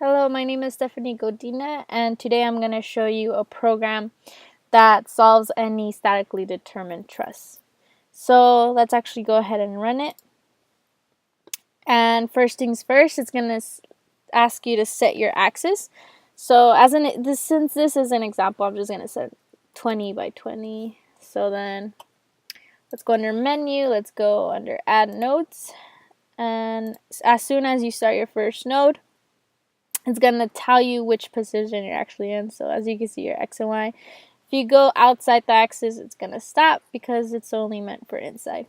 Hello, my name is Stephanie Godina, and today I'm going to show you a program that solves any statically determined truss. So let's actually go ahead and run it. And first things first, it's going to ask you to set your axis. So since this is an example, I'm just going to set 20 by 20. So then let's go under menu, let's go under add nodes. And as soon as you start your first node, it's going to tell you which position you're actually in. So as you can see, your X and Y. If you go outside the axis, it's going to stop because it's only meant for inside.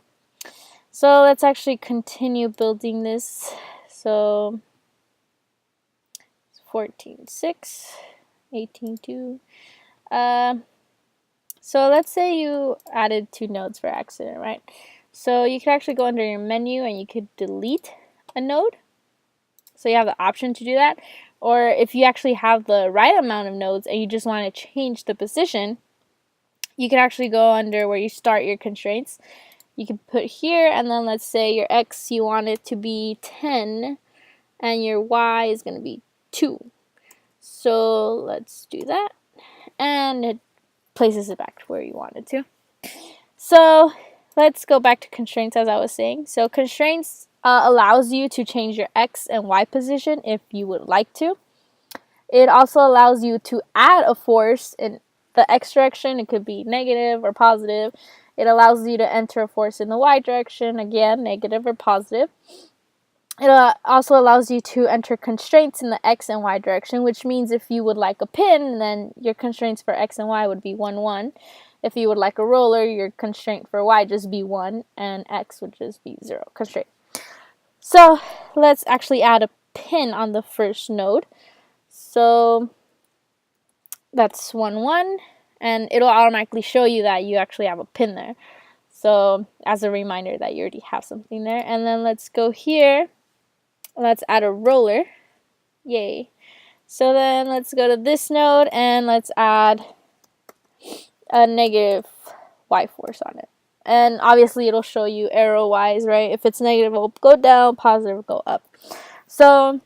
So let's actually continue building this. So 14.6, 18.2. So let's say you added 2 nodes for accident, right? So you could actually go under your menu and you could delete a node. So you have the option to do that. Or if you actually have the right amount of nodes and you just want to change the position, you can actually go under where you start your constraints. You can put here, and then let's say your X, you want it to be 10, and your Y is going to be 2. So let's do that. And it places it back to where you want it to. So let's go back to constraints as I was saying. So constraints allows you to change your X and Y position if you would like to. It also allows you to add a force in the X direction. It could be negative or positive. It allows you to enter a force in the Y direction, again, negative or positive. It also allows you to enter constraints in the X and Y direction, which means if you would like a pin, then your constraints for X and Y would be 1, 1. If you would like a roller, your constraint for Y just be 1, and X would just be 0 constraint. So let's actually add a pin on the first node. So that's 1, 1, and it'll automatically show you that you actually have a pin there. So as a reminder that you already have something there. And then let's go here. Let's add a roller. Yay. So then let's go to this node and let's add a negative Y force on it. And obviously it'll show you arrow wise, right? If it's negative, it'll go down, positive will go up. So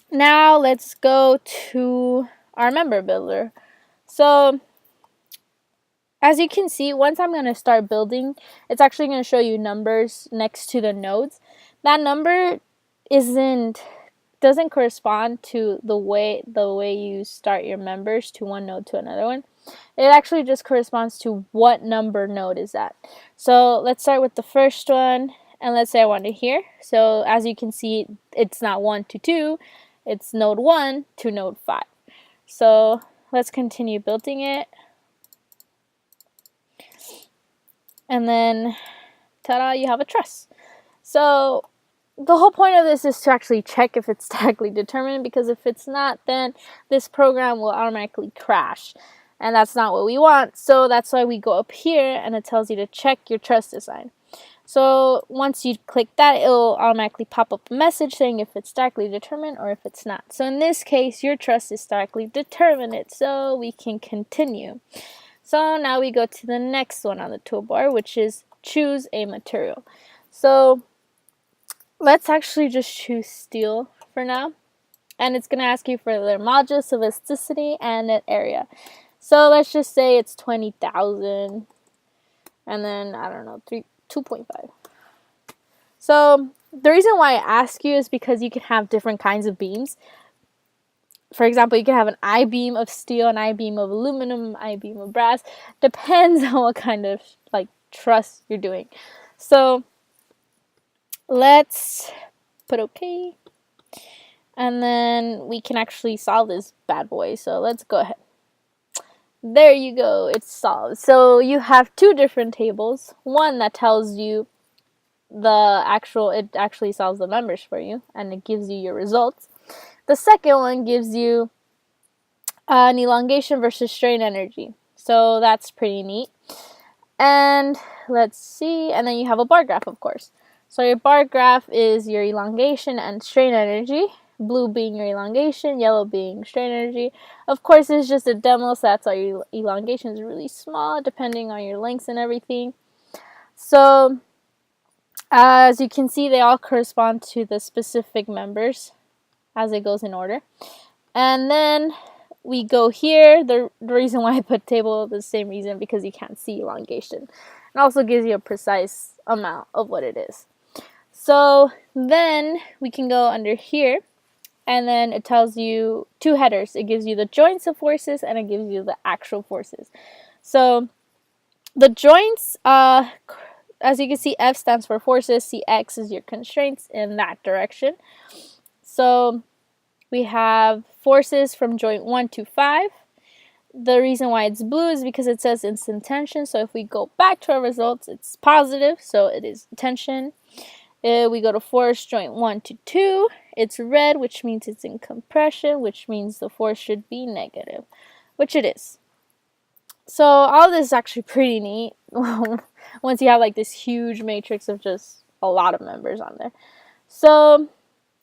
now let's go to our member builder. So as you can see, once I'm going to start building, it's actually going to show you numbers next to the nodes. That number doesn't correspond to the way you start your members to one node to another one. It actually just corresponds to what number node is that. So let's start with the first one, and let's say I want it here. So as you can see, it's not 1 to 2, it's node 1 to node 5. So let's continue building it. And then, ta-da, you have a truss. So the whole point of this is to actually check if it's statically determined, because if it's not, then this program will automatically crash. And that's not what we want. So that's why we go up here and it tells you to check your truss design. So once you click that, it'll automatically pop up a message saying if it's statically determined or if it's not. So in this case, your truss is statically determinate. So we can continue. So now we go to the next one on the toolbar, which is choose a material. So let's actually just choose steel for now. And it's going to ask you for the modulus of elasticity and net area. So let's just say it's 20,000. And then, I don't know, 2.5. So the reason why I ask you is because you can have different kinds of beams. For example, you can have an I-beam of steel, an I-beam of aluminum, an I-beam of brass. Depends on what kind of truss you're doing. So let's put OK. And then we can actually solve this bad boy. So let's go ahead. There you go, it's solved. So you have 2 different tables. One that tells you it actually solves the numbers for you, and it gives you your results. The second one gives you an elongation versus strain energy. So that's pretty neat. And let's see, and then you have a bar graph, of course. So your bar graph is your elongation and strain energy. Blue being your elongation, yellow being strain energy. Of course, it's just a demo, so that's why your elongation is really small, depending on your lengths and everything. So as you can see, they all correspond to the specific members. as it goes in order. And then we go here. The reason why I put table, the same reason, because you can't see elongation. It also gives you a precise amount of what it is. So then we can go under here, and then it tells you two headers. It gives you the joints of forces, and it gives you the actual forces. So the joints, as you can see, F stands for forces, CX is your constraints in that direction. So we have forces from joint 1 to 5. The reason why it's blue is because it says instant tension. So if we go back to our results, it's positive, so it is tension. We go to force joint 1 to 2. It's red, which means it's in compression, which means the force should be negative, which it is. So all this is actually pretty neat once you have like this huge matrix of just a lot of members on there. So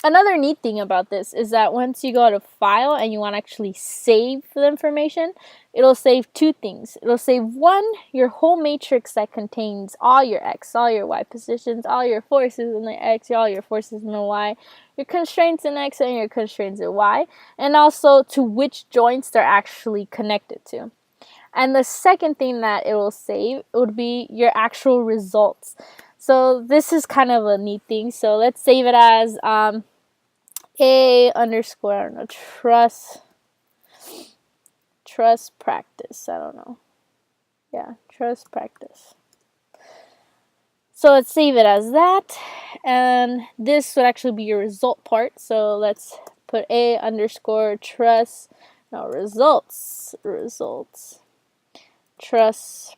another neat thing about this is that once you go to file and you want to actually save the information, it'll save two things. It'll save one, your whole matrix that contains all your x, all your y positions, all your forces in the x, all your forces in the y, your constraints in x and your constraints in y, and also to which joints they're actually connected to. And the second thing that it will save would be your actual results. So this is kind of a neat thing. So let's save it as A underscore, I don't know, Truss practice. I don't know. Yeah, Truss practice. So let's save it as that. And this would actually be your result part. So let's put A underscore Truss. No, results. Truss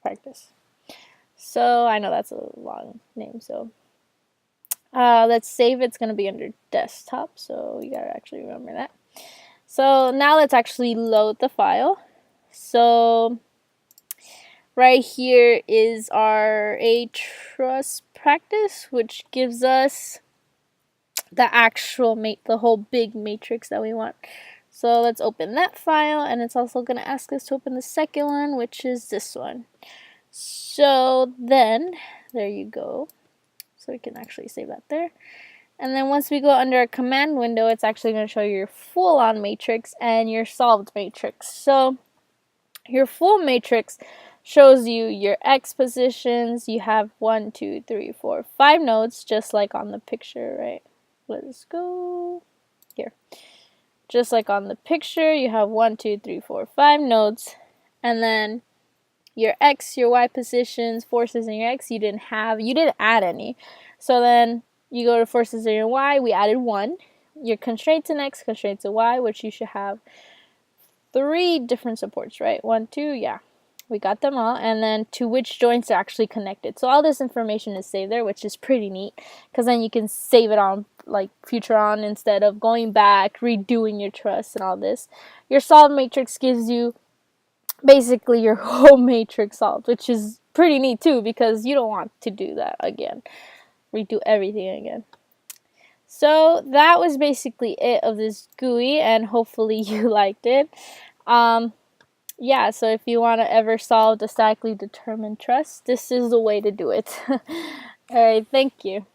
practice. So I know that's a long name, so let's save it. It's going to be under desktop, so you got to actually remember that. So now let's actually load the file. So right here is our A Truss practice, which gives us the actual the whole big matrix that we want. So let's open that file, and it's also going to ask us to open the second one, which is this one. So then, there you go. So we can actually save that there. And then once we go under a command window, it's actually going to show you your full-on matrix and your solved matrix. So your full matrix shows you your x positions. You have 1, 2, 3, 4, 5 nodes, just like on the picture, right? Let's go here. Just like on the picture, you have 1, 2, 3, 4, 5 nodes, and then your x, your y positions, forces in your x, you didn't add any. So then you go to forces in your y, we added 1. Your constraints in x, constraints in y, which you should have 3 different supports, right? 1, 2, yeah. We got them all, and then to which joints are actually connected. So all this information is saved there, which is pretty neat, because then you can save it on like future on instead of going back, redoing your truss and all this. Your solved matrix gives you basically your whole matrix solved, which is pretty neat too, because you don't want to do that again, redo everything again. So that was basically it of this GUI, and hopefully you liked it. Yeah, so if you want to ever solve the statically determined truss, this is the way to do it. Alright, thank you.